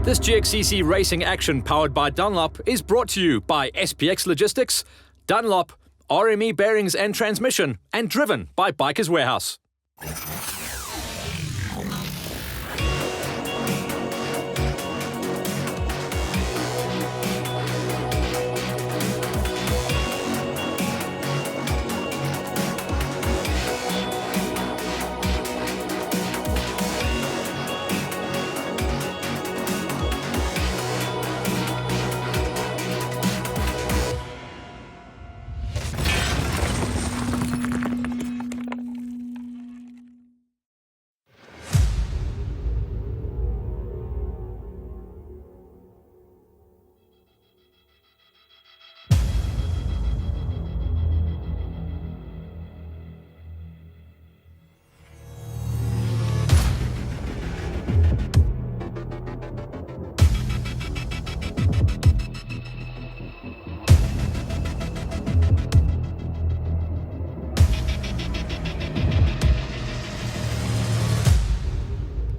This GXCC racing action powered by Dunlop is brought to you by SPX Logistics, Dunlop, RME Bearings and Transmission, and driven by Bikers Warehouse.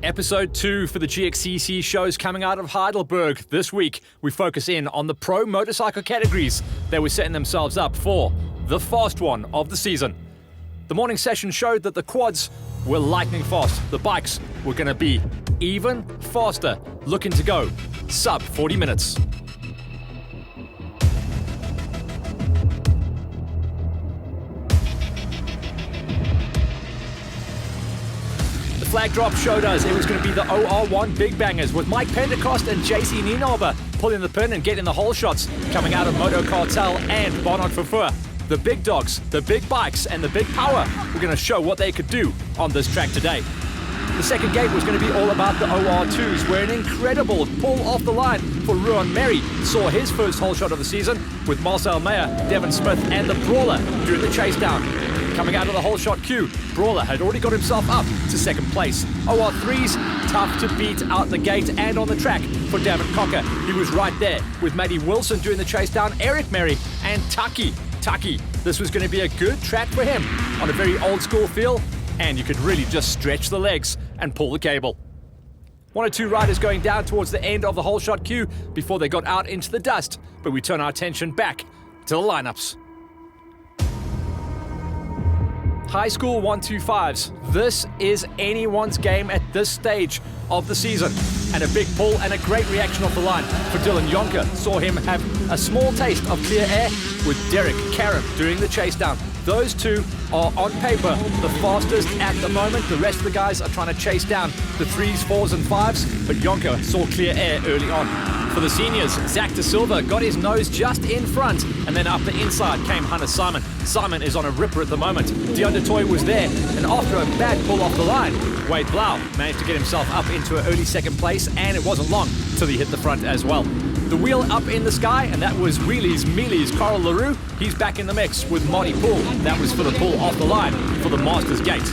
Episode 2 for the GXCC shows coming out of Heidelberg. This week, we focus in on the pro motorcycle categories that were setting themselves up for the fast one of the season. The morning session showed that the quads were lightning fast. The bikes were going to be even faster, looking to go sub 40 minutes. Flag drop showed us it was going to be the OR1 Big Bangers with Mike Pentecost and JC Nienauber pulling the pin and getting the whole shots coming out of Moto Cartel and Bernard Vervoer. The big dogs, the big bikes and the big power were going to show what they could do on this track today. The second gate was going to be all about the OR2s, where an incredible pull off the line for Ruan Merry saw his first whole shot of the season with Marcel Meyer, Devin Smith and the Brawler doing the chase down. Coming out of the whole shot queue, Brawler had already got himself up to second place. OR3s, tough to beat out the gate and on the track for David Cocker. He was right there with Matty Wilson doing the chase down, Eric Merry and Taki. This was going to be a good track for him on a very old school feel, and you could really just stretch the legs and pull the cable. One or two riders going down towards the end of the whole shot queue before they got out into the dust, but we turn our attention back to the lineups. Highschool 125s. This is anyone's game at this stage of the season. And a big pull and a great reaction off the line for Dylan Jonker. Saw him have a small taste of clear air with Derek Karam doing the chase down. Those two are on paper the fastest at the moment. The rest of the guys are trying to chase down the 3s, 4s and 5s, but Jonker saw clear air early on. For the seniors, Zach De Silva got his nose just in front, and then up the inside came Hunter Simon. Simon is on a ripper at the moment. Dion de Toy was there, and after a bad pull off the line, Wade Blau managed to get himself up into an early second place, and it wasn't long till he hit the front as well. The wheel up in the sky, and that was Wheelies Mealies Carl LaRue. He's back in the mix with Marty Poole. That was for the pull off the line for the Masters Gate.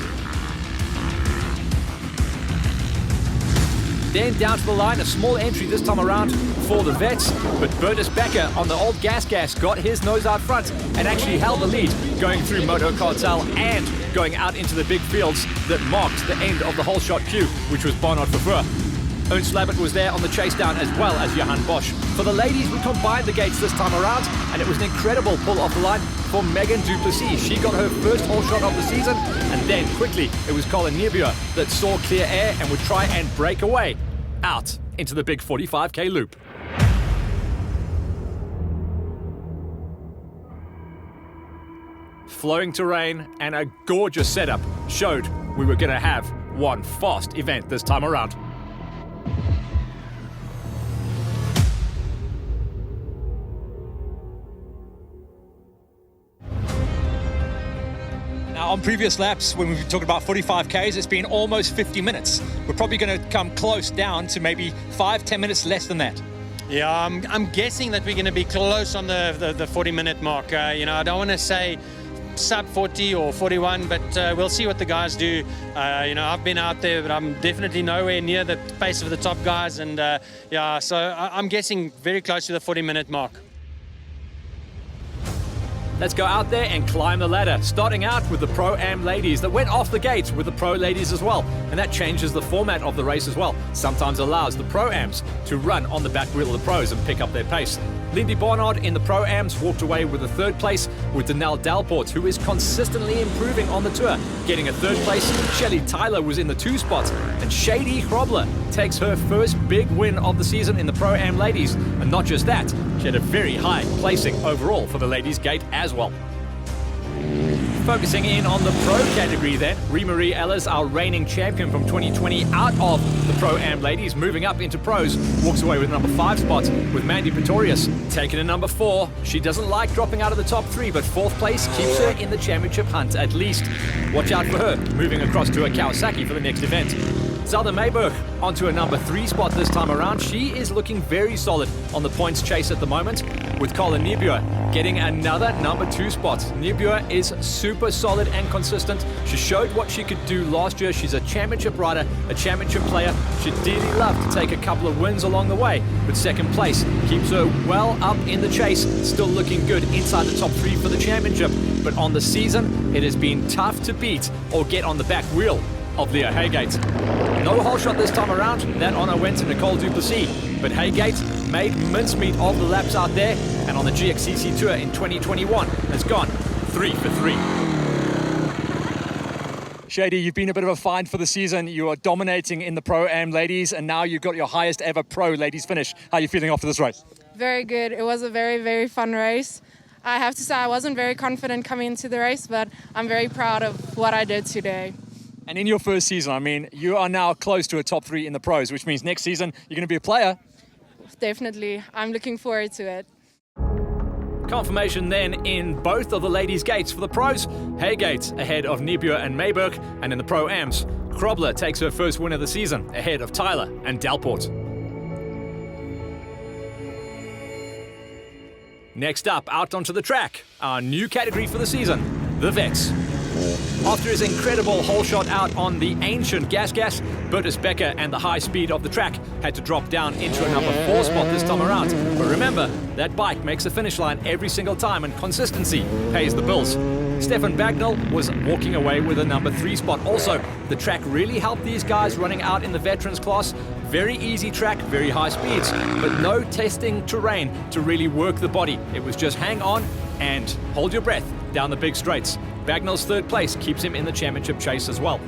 Then down to the line, a small entry this time around for the vets, but Bertus Becker on the old gas got his nose out front and actually held the lead going through Moto Cartel and going out into the big fields that marked the end of the whole shot queue, which was Bernard Vervoer. Ernst Labbert was there on the chase down as well as Johan Bosch. For the ladies, we combined the gates this time around, and it was an incredible pull off the line for Megan Duplessis. She got her first whole shot of the season, and then quickly it was Colin Niebuhr that saw clear air and would try and break away out into the big 45k loop. Flowing terrain and a gorgeous setup showed we were going to have one fast event this time around. Now, on previous laps, when we've talked about 45Ks, it's been almost 50 minutes. We're probably going to come close down to maybe 5-10 minutes less than that. Yeah, I'm guessing that we're going to be close on the 40-minute mark. I don't want to say sub 40 or 41, but we'll see what the guys do. I've been out there, but I'm definitely nowhere near the pace of the top guys. And so I'm guessing very close to the 40-minute mark. Let's go out there and climb the ladder, starting out with the Pro-Am ladies that went off the gate with the Pro ladies as well. And that changes the format of the race as well. Sometimes allows the Pro-Ams to run on the back wheel of the pros and pick up their pace. Lindy Barnard in the Pro-Ams walked away with a third place, with Danelle Dalport, who is consistently improving on the tour, getting a third place. Shelly Tyler was in the 2 spots, and Shady Hrobler takes her first big win of the season in the Pro-Am ladies. And not just that, she had a very high placing overall for the ladies' gate as well. Focusing in on the pro category then, Ree-Marie Ellis, our reigning champion from 2020, out of the Pro-Am ladies, moving up into pros, walks away with number 5 spot, with Mandy Pretorius taking a number 4. She doesn't like dropping out of the top 3, but 4th place keeps her in the championship hunt at least. Watch out for her, moving across to a Kawasaki for the next event. Zelda Mayberg onto a number 3 spot this time around. She is looking very solid on the points chase at the moment, with Colin Niebuhr getting another number 2 spot. Niebuhr is super solid and consistent. She showed what she could do last year. She's a championship rider, a championship player. She'd dearly love to take a couple of wins along the way, but 2nd place keeps her well up in the chase, still looking good inside the top 3 for the championship. But on the season, it has been tough to beat or get on the back wheel of Leah Haygate. No whole shot this time around. That honor went to Nicole Duplessis, but Haygate made mincemeat of the laps out there, and on the GXCC Tour in 2021 has gone 3 for 3. Shady, you've been a bit of a find for the season. You are dominating in the Pro-Am ladies, and now you've got your highest ever Pro ladies finish. How are you feeling after this race? Very good. It was a very, very fun race. I have to say I wasn't very confident coming into the race, but I'm very proud of what I did today. And in your first season, I mean, you are now close to a top 3 in the pros, which means next season you're going to be a player. Definitely. I'm looking forward to it. Confirmation then in both of the ladies' gates for the pros. Haygate ahead of Niebuhr and Mayberg, and in the Pro-Ams, Hrobler takes her first win of the season ahead of Tyler and Dalport. Next up, out onto the track, our new category for the season, the Vets. After his incredible hole shot out on the ancient Gas, Bertus Becker and the high speed of the track had to drop down into a number 4 spot this time around. But remember, that bike makes the finish line every single time, and consistency pays the bills. Stefan Bagnall was walking away with a number 3 spot. Also, the track really helped these guys running out in the veterans class. Very easy track, very high speeds, but no testing terrain to really work the body. It was just hang on and hold your breath down the big straights. Bagnall's 3rd place keeps him in the championship chase as well.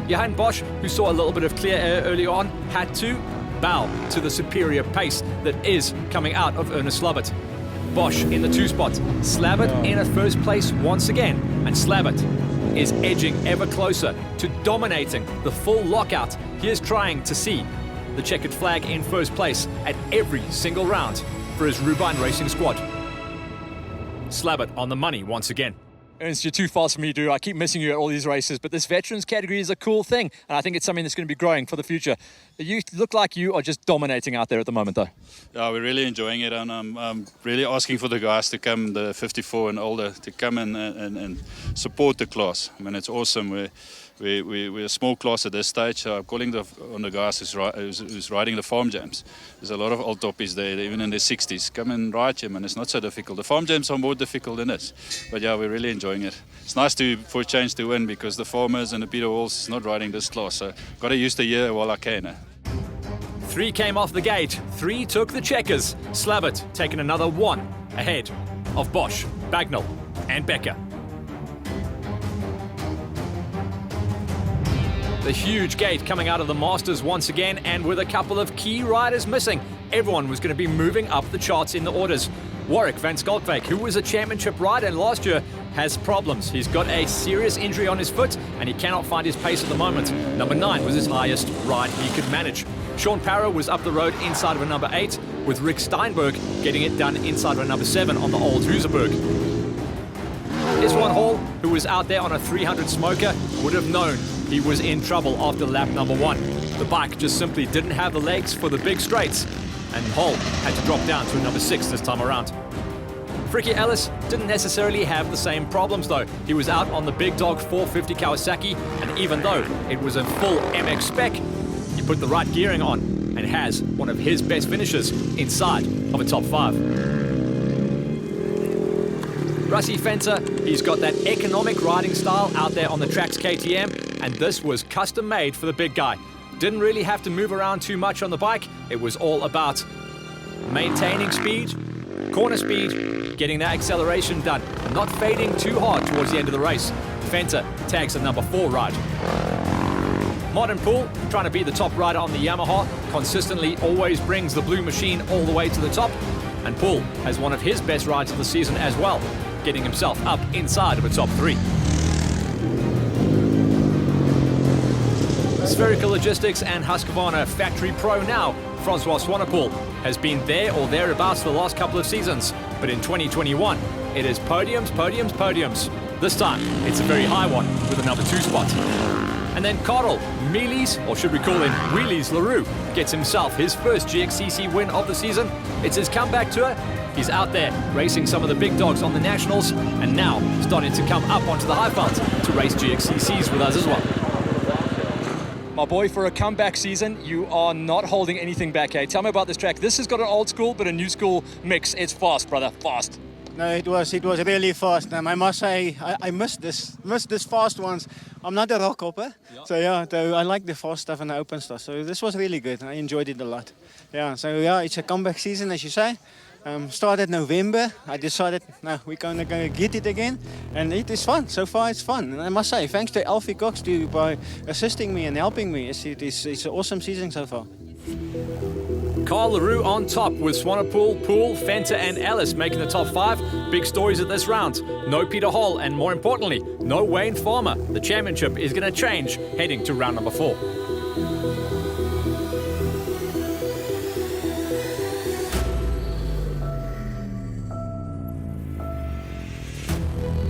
Johan Bosch, who saw a little bit of clear air early on, had to bow to the superior pace that is coming out of Ernest Slabbert. Bosch in the 2 spot, Slabbert in a 1st place once again, and Slabbert is edging ever closer to dominating the full lockout. He is trying to see the checkered flag in 1st place at every single round for his Rubine Racing squad. Slabbert on the money once again. Ernst, you're too fast for me to do. I keep missing you at all these races, but this veterans category is a cool thing, and I think it's something that's going to be growing for the future. You look like you are just dominating out there at the moment, though. Yeah, we're really enjoying it, and I'm really asking for the guys to come, the 54 and older, to come and support the class. I mean, it's awesome. We're a small class at this stage, so I'm calling on the guys who's riding the farm jams. There's a lot of old toppies there, even in their 60s. Come and ride them, and it's not so difficult. The farm jams are more difficult than this, but yeah, we're really enjoying it. It's nice for a change to win, because the farmers and the Peter Walls is not riding this class, so got to use the year while I can. 3 came off the gate, 3 took the checkers. Slabbert taking another 1 ahead of Bosch, Bagnall and Becker. The huge gate coming out of the Masters once again, and with a couple of key riders missing, everyone was going to be moving up the charts in the orders. Warwick van Skalkwyk, who was a championship rider last year, has problems. He's got a serious injury on his foot, and he cannot find his pace at the moment. Number 9 was his highest ride he could manage. Sean Parra was up the road inside of a number 8, with Rick Steinberg getting it done inside of a number 7 on the old Huserberg. Iswan Hall, who was out there on a 300 smoker, would have known he was in trouble after lap number 1. The bike just simply didn't have the legs for the big straights, and Hall had to drop down to a number 6 this time around. Fricky Ellis didn't necessarily have the same problems though. He was out on the big dog 450 Kawasaki, and even though it was a full MX spec, he put the right gearing on and has one of his best finishes inside of a top 5. Russie Fenter, he's got that economic riding style out there on the track's KTM, and this was custom made for the big guy. Didn't really have to move around too much on the bike. It was all about maintaining speed, corner speed, getting that acceleration done, and not fading too hard towards the end of the race. Fenter tags the number 4 ride. Martin Poole, trying to be the top rider on the Yamaha, consistently always brings the blue machine all the way to the top. And Poole has one of his best rides of the season as well, getting himself up inside of a top 3. Spherical Logistics and Husqvarna Factory Pro now, Francois Swanepoel has been there or thereabouts for the last couple of seasons. But in 2021, it is podiums, podiums, podiums. This time, it's a very high one with a number 2 spot. And then Karel Meelies, or should we call him Wheelies LaRue, gets himself his first GXCC win of the season. It's his comeback tour. He's out there racing some of the big dogs on the Nationals, and now starting to come up onto the Highveld to race GXCCs with us as well. My boy, for a comeback season, you are not holding anything back, eh? Tell me about this track. This has got an old school but a new school mix. It's fast, brother, fast. No, it was really fast. I must say, I missed this fast ones. I'm not a rock hopper, so I like the fast stuff and the open stuff. So this was really good. I enjoyed it a lot. Yeah, so it's a comeback season, as you say. Started November. I decided, no, we're gonna get it again, and it is fun. So far, it's fun. And I must say, thanks to Alfie Cox by assisting me and helping me. It's an awesome season so far. Karel LaRue on top with Swanepoel, Poole, Fenter and Ellis making the top 5. Big stories at this round. No Peter Hall and more importantly, no Wayne Farmer. The championship is going to change heading to round number 4.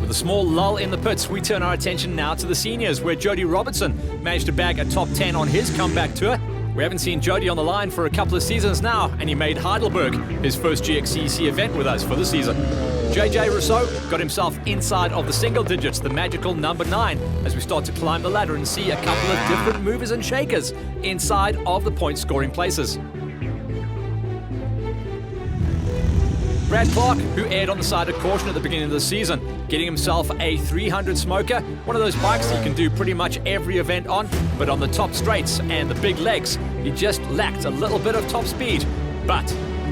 With a small lull in the pits, we turn our attention now to the seniors, where Jody Robertson managed to bag a top 10 on his comeback tour. We haven't seen Jody on the line for a couple of seasons now, and he made Heidelberg his first GXCC event with us for the season. JJ Rousseau got himself inside of the single digits, the magical number 9, as we start to climb the ladder and see a couple of different movers and shakers inside of the point scoring places. Brad Clark, who aired on the side of caution at the beginning of the season, getting himself a 300 smoker, one of those bikes that you can do pretty much every event on, but on the top straights and the big legs, he just lacked a little bit of top speed. But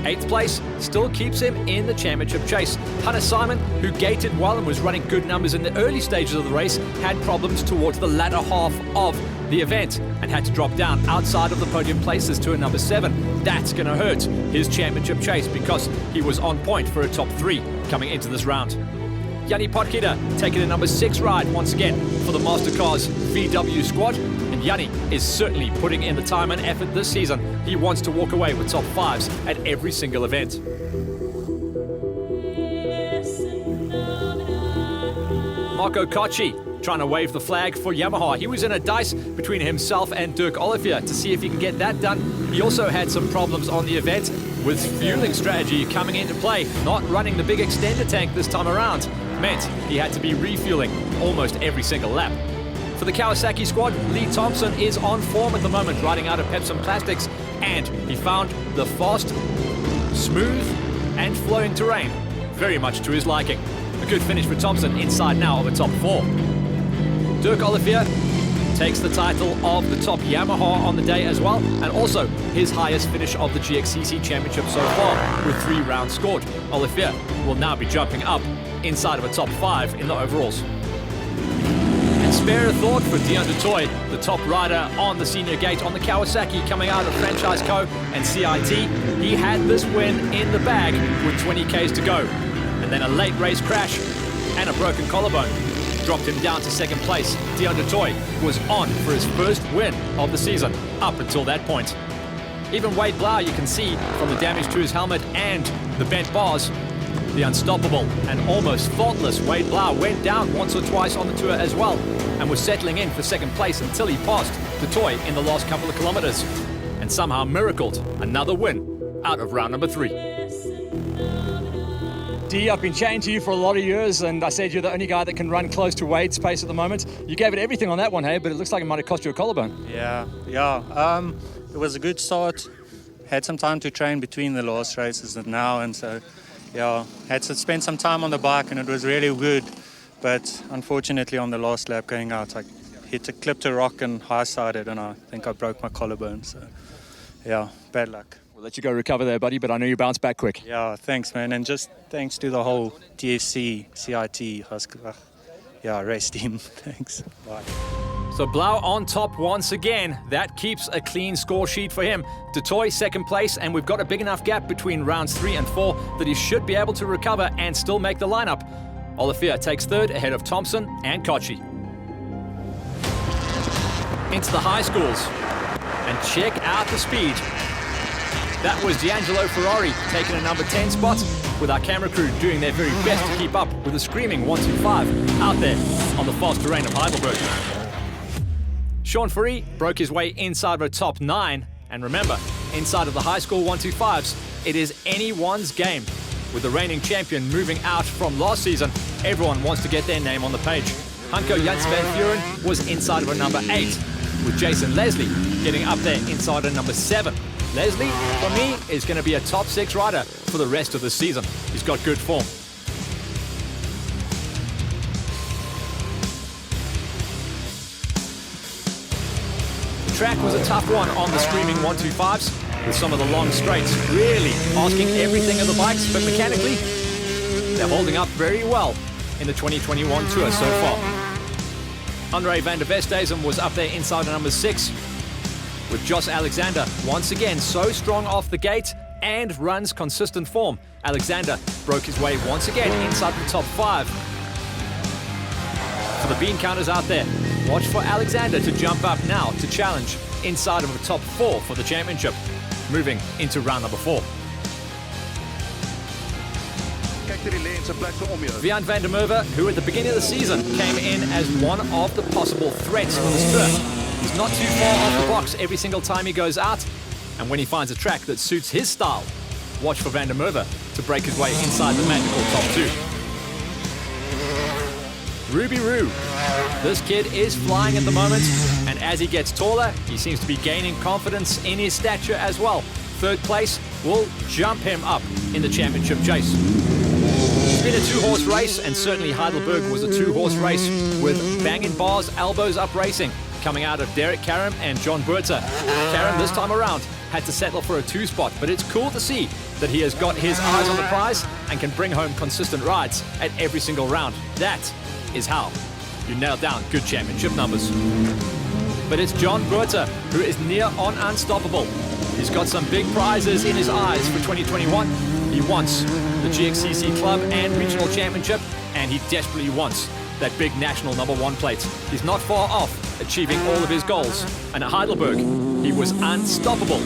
8th place still keeps him in the championship chase. Hunter Simon, who gated well and was running good numbers in the early stages of the race, had problems towards the latter half of the event and had to drop down outside of the podium places to a number 7. That's going to hurt his championship chase because he was on point for a top 3 coming into this round. Yanni Potgieter taking a number 6 ride once again for the Mastercars VW squad. And Yanni is certainly putting in the time and effort this season. He wants to walk away with top 5s at every single event. Marco Cocci trying to wave the flag for Yamaha. He was in a dice between himself and Dirk Olivier to see if he can get that done. He also had some problems on the event with fueling strategy coming into play. Not running the big extender tank this time around meant he had to be refueling almost every single lap. For the Kawasaki squad, Lee Thompson is on form at the moment, riding out of Pepsi Plastics, and he found the fast, smooth and flowing terrain very much to his liking. A good finish for Thompson inside now of a top 4. Dirk Olivier takes the title of the top Yamaha on the day as well, and also his highest finish of the GXCC Championship so far, with 3 rounds scored. Olivier will now be jumping up inside of a top 5 in the overalls. And spare a thought for Dion Dutoy, the top rider on the senior gate on the Kawasaki coming out of Franchise Co and CIT. He had this win in the bag with 20 Ks to go. And then a late race crash and a broken collarbone dropped him down to 2nd place. Dion Dutoy was on for his first win of the season up until that point. Even Wade Blau, you can see from the damage to his helmet and the bent bars, the unstoppable and almost faultless Wade Blau went down once or twice on the tour as well and was settling in for 2nd place until he passed Dutoy in the last couple of kilometers and somehow miracled another win out of round number 3. D, I've been chatting to you for a lot of years, and I said you're the only guy that can run close to Wade's pace at the moment. You gave it everything on that one, hey, but it looks like it might have cost you a collarbone. Yeah. It was a good start. Had some time to train between the last races and now, and so, yeah, had to spend some time on the bike and it was really good. But unfortunately on the last lap going out, I clipped a rock and high-sided and I think I broke my collarbone. So yeah, bad luck. We'll let you go recover there, buddy, but I know you bounce back quick. Yeah, thanks, man. And just thanks to the whole GXCC, CIT, Highschool, race team. Thanks. Bye. So Blau on top once again. That keeps a clean score sheet for him. Dutoy second place, and we've got a big enough gap between rounds 3 and 4 that he should be able to recover and still make the lineup. Olivier takes third ahead of Thompson and Kochi. Into the high schools. And check out the speed. That was D'Angelo Ferrari taking a number 10 spot, with our camera crew doing their very best to keep up with a screaming 125 out there on the fast terrain of Heidelberg. Sean Ferry broke his way inside of a top 9, and remember, inside of the high school 125s, it is anyone's game. With the reigning champion moving out from last season, everyone wants to get their name on the page. Hanko Jans van Vuren was inside of a number 8, with Jason Leslie getting up there inside of number 7. Leslie, for me, is going to be a top 6 rider for the rest of the season. He's got good form. The track was a tough one on the screaming 125s, with some of the long straights really asking everything of the bikes, but mechanically, they're holding up very well in the 2021 tour so far. Andre van der Vesthuizen was up there inside of number 6, with Jos Alexander once again so strong off the gate and runs consistent form. Alexander broke his way once again inside the top 5. For the bean counters out there, watch for Alexander to jump up now to challenge inside of the top 4 for the championship, moving into round number 4. Vian van der Merwe, who at the beginning of the season came in as one of the possible threats for this tour. He's not too far off the box every single time he goes out, and when he finds a track that suits his style, watch for van der Merwe to break his way inside the magical top 2. Ruby Roo. This kid is flying at the moment, and as he gets taller, he seems to be gaining confidence in his stature as well. Third place will jump him up in the championship chase. It's been a 2-horse race, and certainly Heidelberg was a 2-horse race with banging bars, elbows up racing coming out of Derek Karam and John Berta. Karam this time around had to settle for a 2 spot, but it's cool to see that he has got his eyes on the prize and can bring home consistent rides at every single round. That is how you nail down good championship numbers. But it's John Berta who is near on unstoppable. He's got some big prizes in his eyes for 2021. He wants the GXCC Club and Regional Championship, and he desperately wants that big national number 1 plate. He's not far off achieving all of his goals, and at Heidelberg, he was unstoppable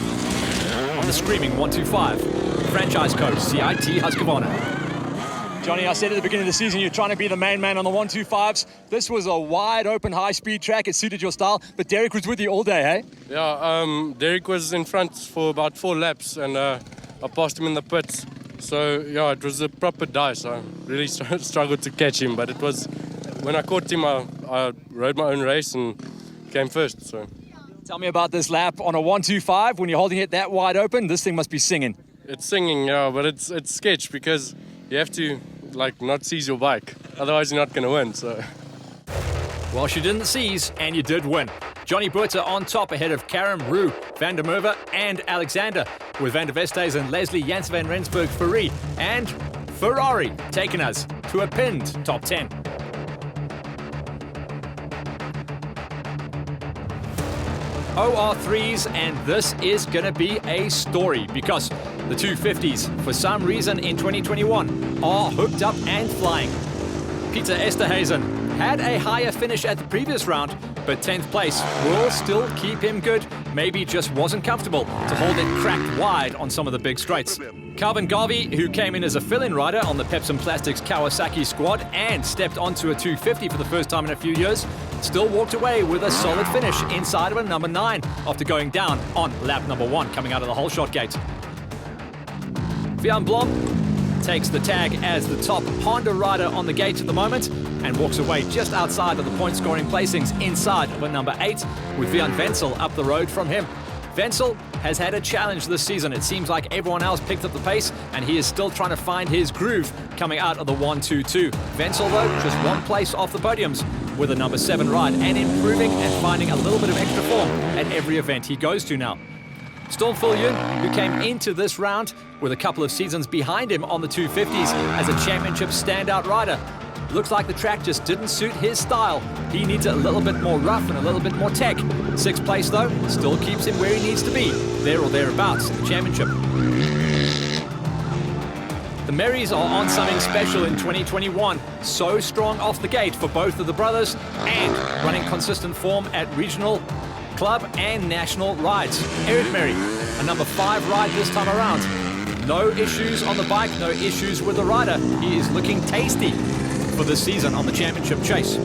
on the screaming 125. Franchise code CIT Husqvarna. Johnny, I said at the beginning of the season you're trying to be the main man on the 125s. This was a wide open high-speed track. It suited your style, but Derek was with you all day, hey? Yeah, Derek was in front for about 4 laps, and I passed him in the pits. So yeah, it was a proper dice. I really struggled to catch him, but it was, when I caught him, I rode my own race and came first. So tell me about this lap on a 125. When you're holding it that wide open, this thing must be singing. It's singing, yeah, but it's sketch because you have to not seize your bike, otherwise you're not going to win. So well, she didn't seize, and you did win. Johnny Berta on top ahead of Karam, Roo, van der Merwe, and Alexander, with Van der Vesthuizen and Leslie Jans van Rensburg Ferry, and Ferrari taking us to a pinned top 10. OR3s, and this is going to be a story because the 250s, for some reason in 2021, are hooked up and flying. Peter Esterhuizen had a higher finish at the previous round, but 10th place will still keep him good. Maybe just wasn't comfortable to hold it cracked wide on some of the big straights. Calvin Garvey, who came in as a fill-in rider on the Pepsi Plastics Kawasaki squad and stepped onto a 250 for the first time in a few years, still walked away with a solid finish inside of a number 9 after going down on lap number 1 coming out of the whole shot gate. Vian Blom takes the tag as the top Honda rider on the gate at the moment and walks away just outside of the point-scoring placings inside of a number 8 with Vian Wenzel up the road from him. Wenzel has had a challenge this season. It seems like everyone else picked up the pace, and he is still trying to find his groove coming out of the 1-2-2. Wenzel, though, just one place off the podiums with a number 7 ride, and improving and finding a little bit of extra form at every event he goes to now. Storm Yun, who came into this round with a couple of seasons behind him on the 250s as a championship standout rider. Looks like the track just didn't suit his style. He needs a little bit more rough and a little bit more tech. 6th place, though, still keeps him where he needs to be, there or thereabouts in the championship. The Merrys are on something special in 2021. So strong off the gate for both of the brothers and running consistent form at regional, club and national rides. Eric Merry, a number 5 ride this time around. No issues on the bike, no issues with the rider. He is looking tasty for this season on the championship chase.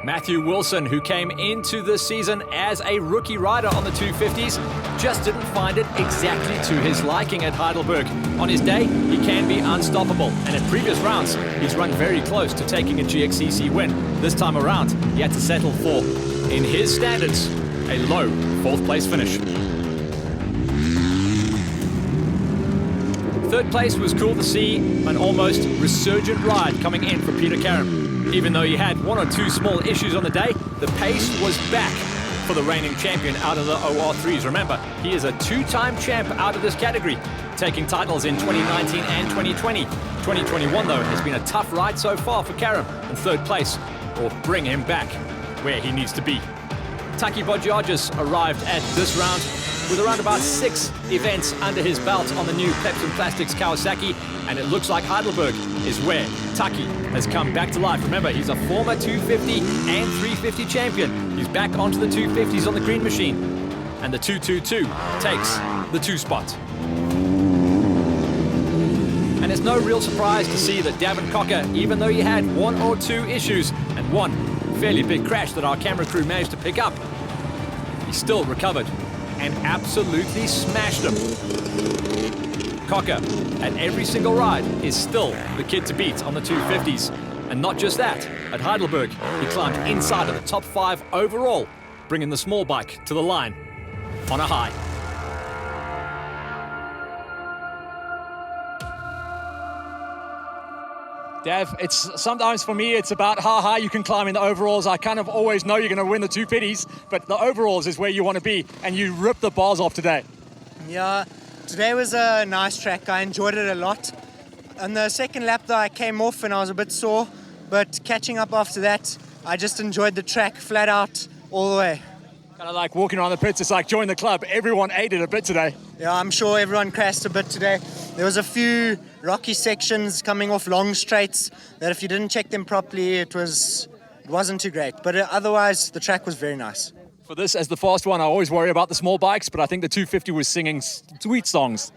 Matthew Wilson, who came into this season as a rookie rider on the 250s, just didn't find it exactly to his liking at Heidelberg. On his day, he can be unstoppable, and in previous rounds, he's run very close to taking a GXCC win. This time around, he had to settle for, in his standards, a low 4th place finish. 3rd place was cool to see, an almost resurgent ride coming in for Peter Karam. Even though he had 1 or 2 small issues on the day, the pace was back for the reigning champion out of the OR3s. Remember, he is a 2-time champ out of this category, taking titles in 2019 and 2020. 2021, though, has been a tough ride so far for Karam, and 3rd place will bring him back where he needs to be. Taki Bodgiargis arrived at this round with around about 6 events under his belt on the new Pepsi Plastics Kawasaki, and it looks like Heidelberg is where Taki has come back to life. Remember, he's a former 250 and 350 champion. He's back onto the 250s on the green machine, and the 222 takes the 2 spot. And it's no real surprise to see that Davin Cocker, even though he had 1 or 2 issues and 1 fairly big crash that our camera crew managed to pick up, he still recovered and absolutely smashed him. Cocker, at every single ride, is still the kid to beat on the 250s. And not just that, at Heidelberg, he climbed inside of the top 5 overall, bringing the small bike to the line on a high. Dav, sometimes for me, it's about how high you can climb in the overalls. I kind of always know you're going to win the 250s, but the overalls is where you want to be, and you ripped the bars off today. Yeah, today was a nice track. I enjoyed it a lot. On the second lap, though, I came off and I was a bit sore, but catching up after that, I just enjoyed the track flat out all the way. Kind of like walking around the pits, it's like join the club. Everyone ate it a bit today. Yeah, I'm sure everyone crashed a bit today. There was a few rocky sections coming off long straights that if you didn't check them properly, it wasn't too great. But otherwise, the track was very nice. For this, as the fast one, I always worry about the small bikes, but I think the 250 was singing sweet songs.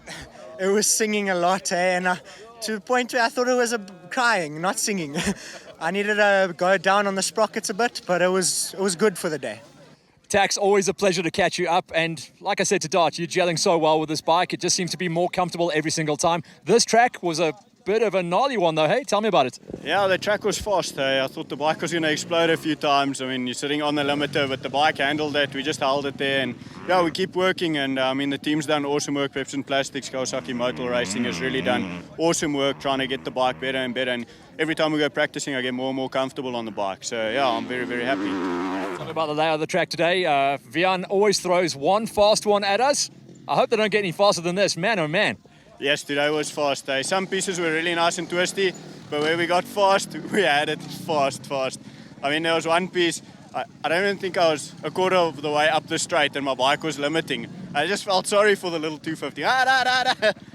It was singing a lot, and to the point where I thought it was crying, not singing. I needed to go down on the sprockets a bit, but it was good for the day. Tax, always a pleasure to catch you up, and like I said to Dart, you're gelling so well with this bike. It just seems to be more comfortable every single time. This track was a bit of a gnarly one though, hey? Tell me about it. Yeah, the track was fast. I thought the bike was going to explode a few times. I mean, you're sitting on the limiter, but the bike handled it. We just held it there, and yeah, we keep working, and I mean, the team's done awesome work. Pepsi Plastics, Kawasaki Motor Racing has really done awesome work trying to get the bike better and better, and every time we go practicing, I get more and more comfortable on the bike. So yeah, I'm very, very happy. Tell me about the layout of the track today. Vian always throws one fast one at us. I hope they don't get any faster than this, man oh man. Yes, today was fast. Some pieces were really nice and twisty, but where we got fast, we had it fast. I mean, there was one piece, I don't even think I was a quarter of the way up the straight and my bike was limiting. I just felt sorry for the little 250,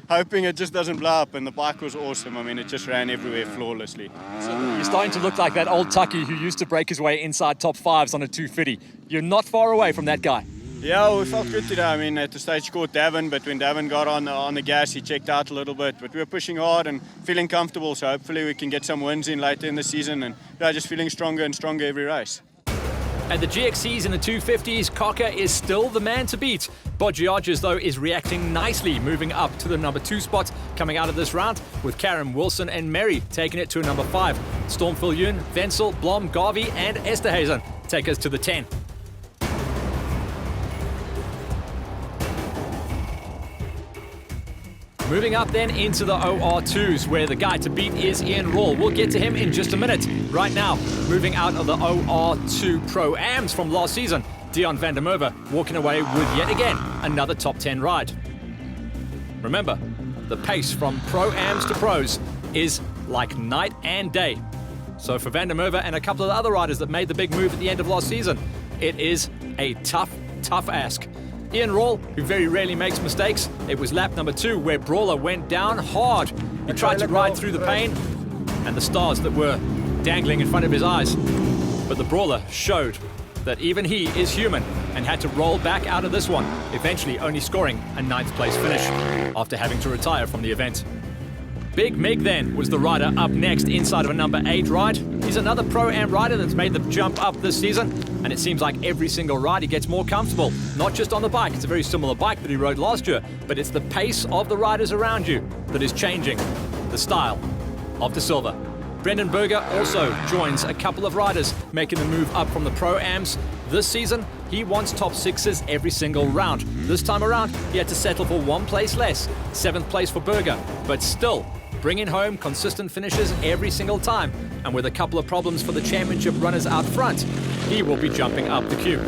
hoping it just doesn't blow up, and the bike was awesome. I mean, it just ran everywhere flawlessly. So you're starting to look like that old Tucky who used to break his way inside top 5s on a 250. You're not far away from that guy. Yeah, we felt good today. I mean, at the stage caught Davin, but when Davin got on the gas, he checked out a little bit. But we were pushing hard and feeling comfortable, so hopefully we can get some wins in later in the season. And yeah, just feeling stronger and stronger every race. At the GXCs in the 250s, Cocker is still the man to beat. Bodgiarges, though, is reacting nicely, moving up to the number 2 spot coming out of this round, with Karen, Wilson and Mary taking it to a number 5. Stormfill Yun, Wenzel, Blom, Garvey and Esterhazen take us to the 10. Moving up then into the OR2s, where the guy to beat is Ian Rawl. We'll get to him in just a minute. Right now, moving out of the OR2 Pro-Ams from last season, Dion van der Merwe walking away with yet again another top 10 ride. Remember, the pace from Pro-Ams to Pros is like night and day. So for van der Merwe and a couple of the other riders that made the big move at the end of last season, it is a tough ask. Ian Rawl, who very rarely makes mistakes, it was lap number 2 where Brawler went down hard. He tried to ride through the pain and the stars that were dangling in front of his eyes. But the Brawler showed that even he is human and had to roll back out of this one, eventually only scoring a 9th place finish after having to retire from the event. Big Mig then was the rider up next inside of a number 8 ride. He's another Pro-Am rider that's made the jump up this season, and it seems like every single ride he gets more comfortable. Not just on the bike, it's a very similar bike that he rode last year, but it's the pace of the riders around you that is changing the style of De Silva. Brendan Berger also joins a couple of riders making the move up from the Pro-Ams. This season, he wants top 6s every single round. This time around, he had to settle for 1 place less, 7th place for Berger, but still bringing home consistent finishes every single time. And with a couple of problems for the championship runners out front, he will be jumping up the queue.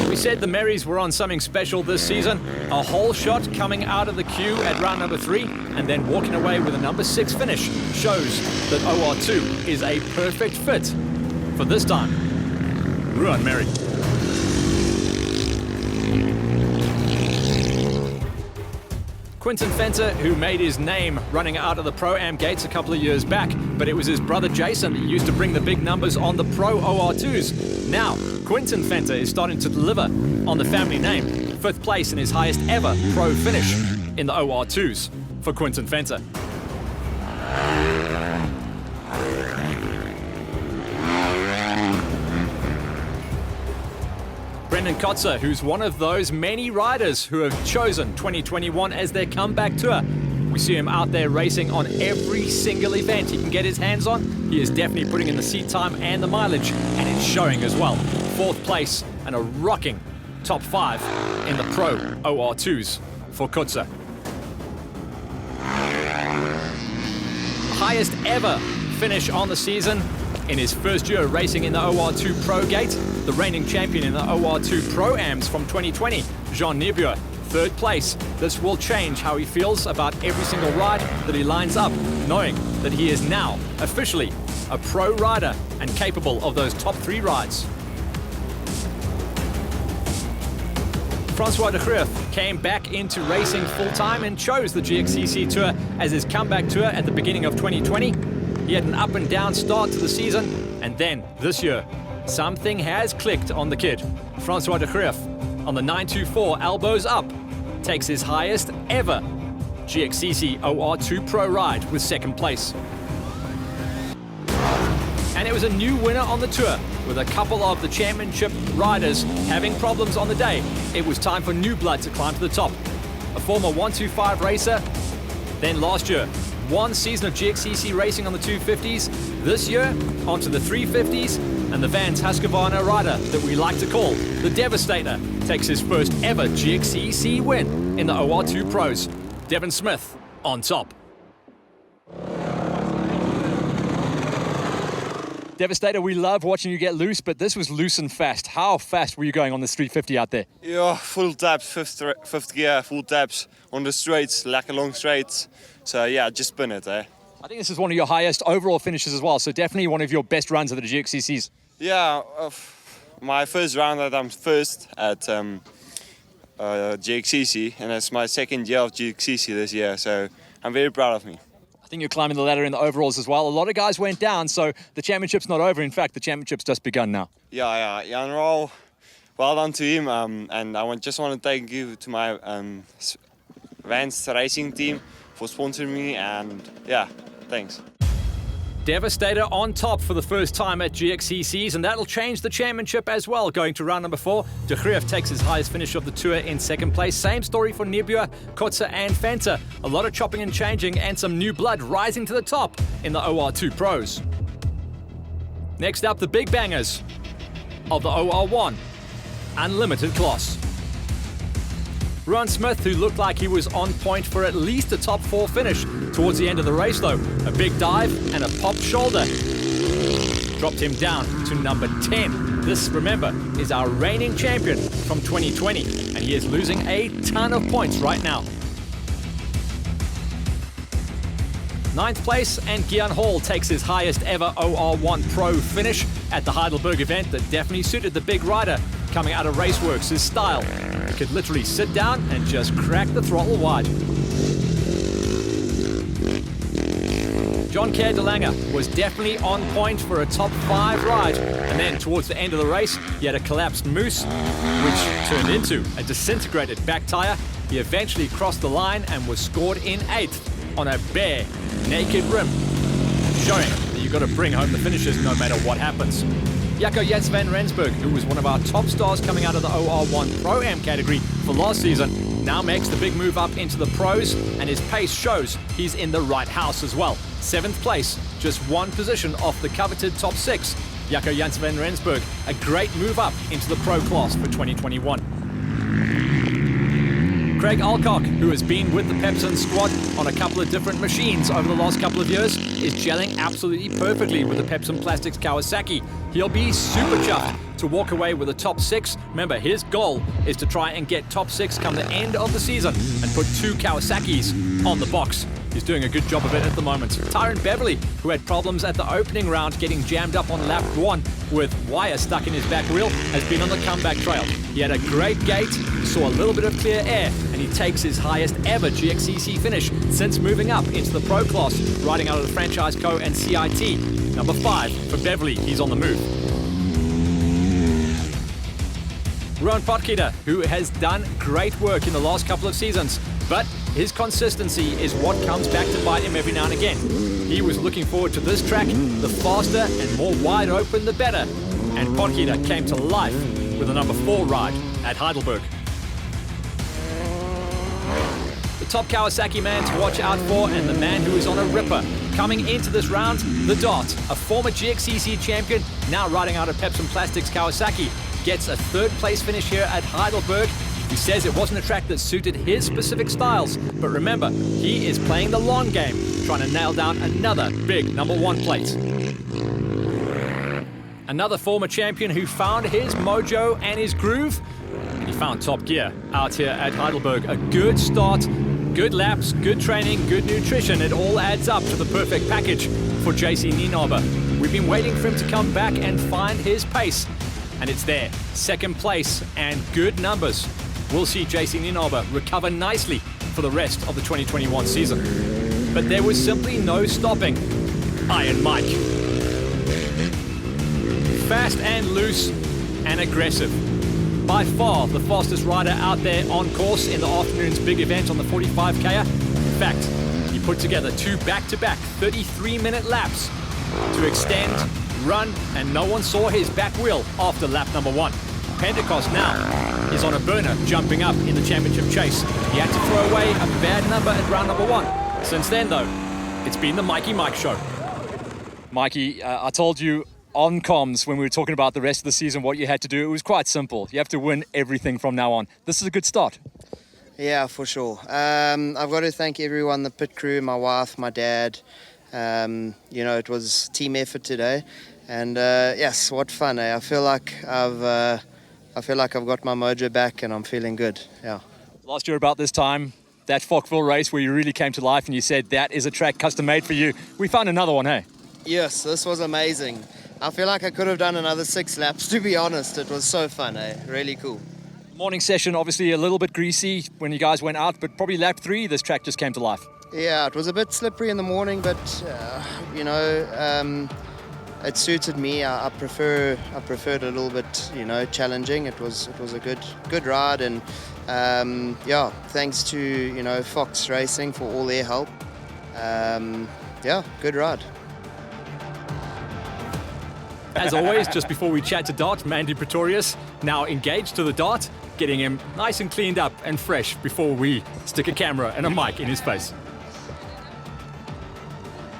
We said the Marys were on something special this season. A whole shot coming out of the queue at round number 3 and then walking away with a number 6 finish shows that OR2 is a perfect fit for this time. Ruan Mary. Quinton Fenter, who made his name running out of the Pro-Am gates a couple of years back, but it was his brother Jason that used to bring the big numbers on the Pro OR2s. Now, Quinton Fenter is starting to deliver on the family name. 5th place in his highest ever Pro finish in the OR2s for Quinton Fenter. Brendan Kotzer, who's one of those many riders who have chosen 2021 as their comeback tour. We see him out there racing on every single event he can get his hands on. He is definitely putting in the seat time and the mileage, and it's showing as well. 4th place and a rocking top 5 in the Pro OR2s for Kotzer. Highest ever finish on the season in his first year racing in the OR2 Pro Gate. The reigning champion in the OR2 Pro-Ams from 2020, Jean Niebuhr, 3rd place. This will change how he feels about every single ride that he lines up, knowing that he is now officially a pro rider and capable of those top 3 rides. Francois de Groot came back into racing full-time and chose the GXCC Tour as his comeback tour at the beginning of 2020. He had an up and down start to the season, and then this year, something has clicked on the kid. Francois de Groot on the 924 elbows up takes his highest ever GXCC OR2 Pro ride with 2nd place. And it was a new winner on the tour, with a couple of the championship riders having problems on the day. It was time for new blood to climb to the top. A former 125 racer, then last year, 1 season of GXCC racing on the 250s. This year, onto the 350s, and the Vans Husqvarna rider that we like to call the Devastator takes his first ever GXCC win in the OR2 Pros. Devin Smith on top. Devastator, we love watching you get loose, but this was loose and fast. How fast were you going on this 350 out there? Yeah, full taps, fifth gear, full taps on the straights, like a long straights. So yeah, just spin it, eh? I think this is one of your highest overall finishes as well, so definitely one of your best runs of the GXCCs. Yeah, my first round that I'm first at GXCC, and it's my 2nd year of GXCC this year, so I'm very proud of me. I think you're climbing the ladder in the overalls as well. A lot of guys went down, so the championship's not over. In fact, the championship's just begun now. Yeah, and well done to him, and I just want to thank you to my Vans racing team for sponsoring me, and yeah, thanks. Devastator on top for the first time at GXCCs, and that'll change the championship as well. Going to round number 4, De Greef takes his highest finish of the tour in second place. Same story for Nibua, Kotze and Fenter. A lot of chopping and changing and some new blood rising to the top in the OR2 Pros. Next up, the big bangers of the OR1 Unlimited class. Ron Smith, who looked like he was on point for at least a top 4 finish towards the end of the race though. A big dive and a popped shoulder dropped him down to number 10. This, remember, is our reigning champion from 2020, and he is losing a ton of points right now. 9th place, and Gian Hall takes his highest ever OR1 Pro finish at the Heidelberg event that definitely suited the big rider coming out of Raceworks' his style. He could literally sit down and just crack the throttle wide. John Kerr de Lange was definitely on point for a top 5 ride, and then towards the end of the race he had a collapsed moose which turned into a disintegrated back tire. He eventually crossed the line and was scored in 8th on a bare naked rim, showing that you've got to bring home the finishes no matter what happens. Jaco Jens van Rensburg, who was one of our top stars coming out of the OR1 Pro-Am category for last season, now makes the big move up into the pros, and his pace shows he's in the right house as well. 7th place, just 1 position off the coveted top 6. Jaco Jens van Rensburg, a great move up into the pro class for 2021. Craig Alcock, who has been with the Pepsin squad on a couple of different machines over the last couple of years, is gelling absolutely perfectly with the Pepsin Plastics Kawasaki. He'll be super chuffed to walk away with a top 6. Remember, his goal is to try and get top 6 come the end of the season and put 2 Kawasaki's on the box. He's doing a good job of it at the moment. Tyron Beverly, who had problems at the opening round getting jammed up on lap 1 with wire stuck in his back wheel, has been on the comeback trail. He had a great gate, saw a little bit of clear air, and he takes his highest ever GXCC finish since moving up into the pro class, riding out of the Franchise Co and CIT. Number 5 for Beverly, he's on the move. Rowan Potgieter, who has done great work in the last couple of seasons, but his consistency is what comes back to bite him every now and again. He was looking forward to this track, the faster and more wide open the better, and Potgieter came to life with a number 4 ride at Heidelberg. The top Kawasaki man to watch out for, and the man who is on a ripper coming into this round, the Dart, a former GXCC champion, now riding out of Pepsin Plastics Kawasaki, gets a 3rd place finish here at Heidelberg. He says it wasn't a track that suited his specific styles, but remember, he is playing the long game, trying to nail down another big number 1 plate. Another former champion who found his mojo and his groove, and he found top gear out here at Heidelberg. A good start, good laps, good training, good nutrition. It all adds up to the perfect package for JC Nienaber. We've been waiting for him to come back and find his pace, and it's there. 2nd place and good numbers. We'll see JC Nienaber recover nicely for the rest of the 2021 season. But there was simply no stopping Iron Mike. Fast and loose and aggressive. By far the fastest rider out there on course in the afternoon's big event on the 45K. In fact, he put together 2 back-to-back 33-minute laps to extend, run, and no one saw his back wheel after lap number 1. Pentecost now is on a burner, jumping up in the championship chase. He had to throw away a bad number at round number 1. Since then, though, it's been the Mikey Mike show. Mikey, I told you on comms when we were talking about the rest of the season what you had to do. It was quite simple. You have to win everything from now on. This is a good start. Yeah, for sure. I've got to thank everyone, the pit crew, my wife, my dad. It was team effort today. And yes, what fun, eh? I feel like I've got my mojo back and I'm feeling good. Yeah. Last year about this time, that Falkville race where you really came to life and you said that is a track custom made for you. We found another one, hey? Yes, this was amazing. I feel like I could have done another 6 laps, to be honest. It was so fun, eh? Really cool. Morning session, obviously a little bit greasy when you guys went out, but probably lap 3, this track just came to life. Yeah, it was a bit slippery in the morning, but it suited me. I preferred a little bit, challenging. It was a good ride, and thanks to Fox Racing for all their help. Good ride. As always, just before we chat to Dart, Mandy Pretorius, now engaged to the Dart, getting him nice and cleaned up and fresh before we stick a camera and a mic in his face.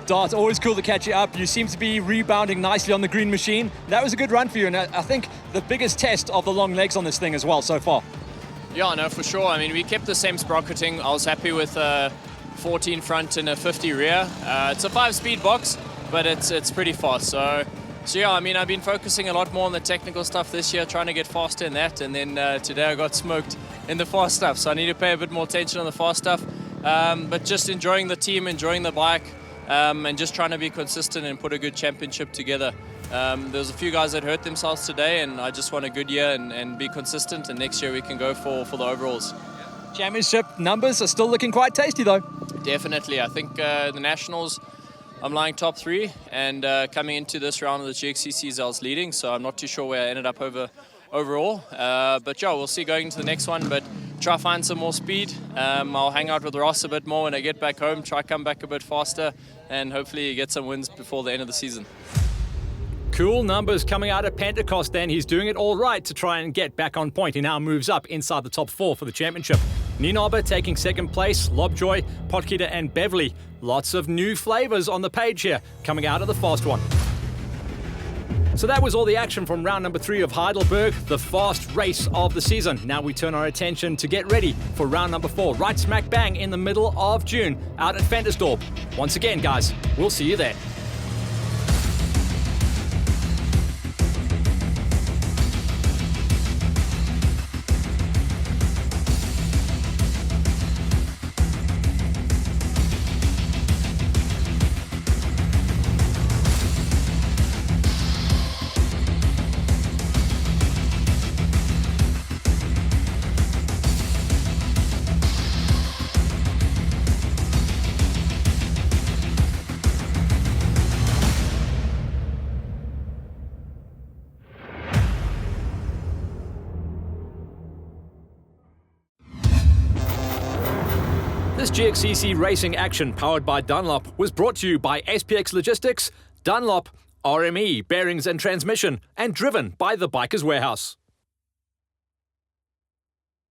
Dart, always cool to catch you up. You seem to be rebounding nicely on the green machine. That was a good run for you, and I think the biggest test of the long legs on this thing as well so far. Yeah, no, for sure. I mean, we kept the same sprocketing. I was happy with 14 front and a 50 rear. It's a 5-speed box, but it's pretty fast. So yeah, I mean, I've been focusing a lot more on the technical stuff this year, trying to get faster in that. And then today I got smoked in the fast stuff. So I need to pay a bit more attention on the fast stuff. But just enjoying the team, enjoying the bike, and just trying to be consistent and put a good championship together. There's a few guys that hurt themselves today, and I just want a good year and be consistent. And next year we can go for the overalls. Championship numbers are still looking quite tasty though. Definitely. I think the Nationals, I'm lying top 3, and coming into this round of the GXCCs I was leading, so I'm not too sure where I ended up overall. But yeah, we'll see going into the next one, but try find some more speed. I'll hang out with Ross a bit more when I get back home, try come back a bit faster, and hopefully get some wins before the end of the season. Cool numbers coming out of Pentecost then. He's doing it all right to try and get back on point. He now moves up inside the top 4 for the championship. Nienhobe taking second place, Lobjoy, Potgieter and Beverly. Lots of new flavours on the page here coming out of the fast one. So that was all the action from round number 3 of Heidelberg, the fast race of the season. Now we turn our attention to get ready for round number 4, right smack bang in the middle of June out at Ventersdorp. Once again, guys, we'll see you there. This GXCC racing action powered by Dunlop was brought to you by SPX Logistics, Dunlop, RME, Bearings and Transmission, and driven by the Bikers Warehouse.